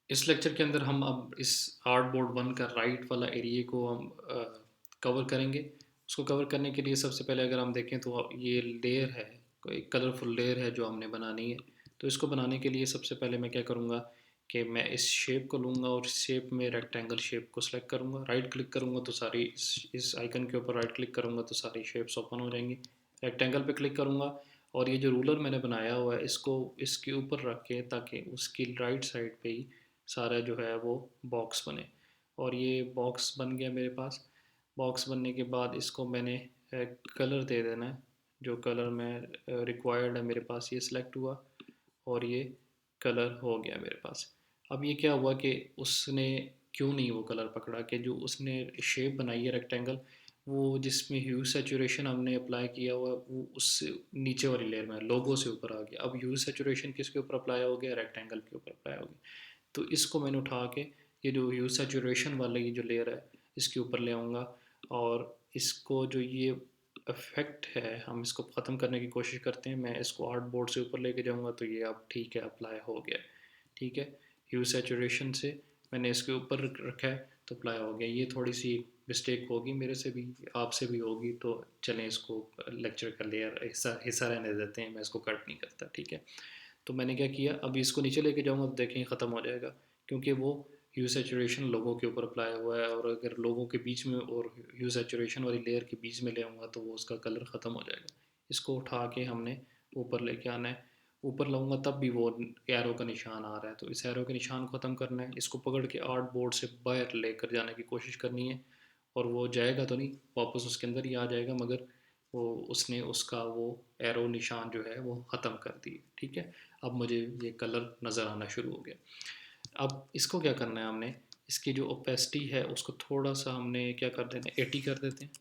इस लेक्चर के अंदर हम अब इस आर्ट बोर्ड 1 का राइट वाला एरिया को हम कवर करेंगे। उसको कवर करने के लिए सबसे पहले अगर हम देखें तो ये लेयर है, कोई कलरफुल लेयर है जो हमने बनानी है। तो इसको बनाने के लिए सबसे पहले मैं क्या करूँगा कि मैं इस शेप को लूँगा और इस शेप में रेक्टेंगल शेप को सिलेक्ट करूँगा, राइट क्लिक करूँगा तो सारी इस आइकन के ऊपर राइट क्लिक करूँगा तो सारी शेप्स ओपन हो जाएंगी। रेक्टेंगल पे क्लिक करूँगा और ये जो रूलर मैंने बनाया हुआ है इसको इसके ऊपर रख के, ताकि उसकी राइट साइड पे ही सारा जो है वो बॉक्स बने। और ये बॉक्स बन गया मेरे पास। बॉक्स बनने के बाद इसको मैंने कलर दे देना है, जो कलर मैं रिक्वायर्ड है मेरे पास ये सिलेक्ट हुआ और ये कलर हो गया मेरे पास। अब ये क्या हुआ कि उसने क्यों नहीं वो कलर पकड़ा, कि जो उसने शेप बनाई है रेक्टेंगल, वो जिसमें ह्यू सैचुरेशन हमने अप्लाई किया हुआ है वो उससे नीचे वाली लेयर में लोगो से ऊपर आ गया। अब ह्यू सैचुरेशन किसके ऊपर अप्लाई हो गया, रेक्टेंगल के ऊपर अप्लाई हो गया। तो इसको मैंने उठा के ये जो ह्यू सैचुरेशन वाला ये जो लेयर है इसके ऊपर ले आऊँगा और इसको जो ये इफेक्ट है हम इसको ख़त्म करने की कोशिश करते हैं। मैं इसको आर्ट बोर्ड से ऊपर लेके जाऊँगा तो ये अब ठीक है, अप्लाई हो गया। ठीक है, ह्यू सैचुरेशन से मैंने इसके ऊपर रखा है तो अप्लाई हो गया। ये थोड़ी सी मिस्टेक होगी मेरे से भी, आपसे भी होगी, तो चलें इसको लेक्चर का लेयर हिस्सा हिस्सा रहने देते हैं, मैं इसको कट नहीं करता। ठीक है, तो मैंने क्या किया, अभी इसको नीचे लेके जाऊँगा तो देखें ख़त्म हो जाएगा, क्योंकि वो ह्यू सैचुरेशन लोगों के ऊपर अप्लाई हुआ है। और अगर लोगों के बीच में और ह्यू सैचुरेशन वाली लेयर के बीच में ले आऊँगा तो वो उसका कलर ख़त्म हो जाएगा। इसको उठा के हमने ऊपर लेके आना है। ऊपर लाऊंगा तब भी वो एरो का निशान आ रहा है, तो इस एरो के निशान को ख़त्म करना है। इसको पकड़ के आर्ट बोर्ड से बाहर लेकर जाने की कोशिश करनी है, और वो जाएगा तो नहीं, वापस उसके अंदर ही आ जाएगा, मगर वो उसने उसका वो एरो निशान जो है वो ख़त्म कर दिए। ठीक है, अब मुझे ये कलर नज़र आना शुरू हो गया। अब इसको क्या करना है, हमने इसकी जो ओपेसिटी है उसको थोड़ा सा हमने क्या कर देना है, 80 कर देते हैं।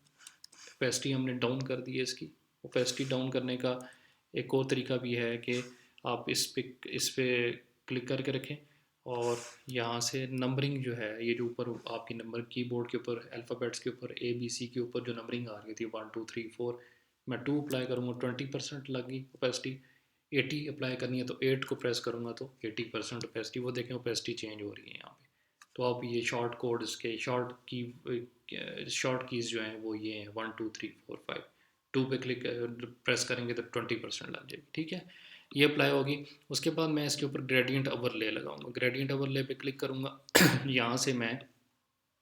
ओपेसिटी हमने डाउन कर दी है इसकी। ओपेसिटी डाउन करने का एक और तरीका भी है कि आप इस पे क्लिक करके रखें और यहाँ से नंबरिंग जो है, ये जो ऊपर आपकी नंबर कीबोर्ड के ऊपर अल्फ़ाबेट्स के ऊपर ABC के ऊपर जो नंबरिंग आ रही थी 1 2 3 4, मैं 2 अप्लाई करूँगा 20% लगी ओपेसिटी। 80 अप्लाई करनी है तो 8 को प्रेस करूँगा तो 80% ओपेसिटी, वो देखें ओपेसिटी चेंज हो रही है यहाँ पे। तो आप ये शॉर्ट कोड इसके शॉर्ट कीज़ जो हैं वो ये हैं 1 2 3 4 5। 2 पे क्लिक प्रेस करेंगे तो 20% लग जाएगी। ठीक है, ये अप्लाई होगी। उसके बाद मैं इसके ऊपर ग्रेडियंट ओवरले लगाऊंगा। ग्रेडियंट ओवरले पे क्लिक करूँगा यहाँ से मैं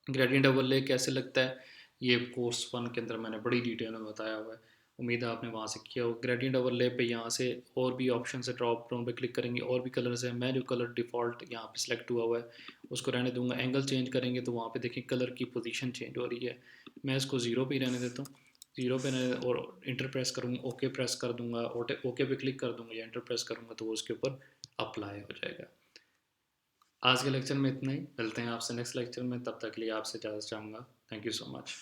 ग्रेडियंट ओवरले कैसे लगता है ये कोर्स 1 के अंदर मैंने बड़ी डिटेल में बताया हुआ है, उम्मीद है आपने वहाँ से किया हो। ग्रेडियंट ओवरले पे यहाँ से और भी ऑप्शन है, ड्रॉप डाउन पे क्लिक करेंगे और भी कलर्स हैं। मैं जो कलर डिफ़ॉल्ट यहाँ पे सिलेक्ट हुआ है उसको रहने दूंगा। एंगल चेंज करेंगे तो वहाँ पे देखिए कलर की पोजीशन चेंज हो रही है, मैं इसको ज़ीरो पे ही रहने देता हूँ। ज़ीरो पे रहने और इंटर प्रेस करूँगा, ओके प्रेस कर दूँगा, ओके पे क्लिक कर दूँगा या इंटर प्रेस करूँगा तो वो उसके ऊपर अप्लाई हो जाएगा। आज के लेक्चर में इतना ही, मिलते हैं आपसे नेक्स्ट लेक्चर में, तब तक के लिए आपसे इजाज़त चाहूँगा। Thank you so much.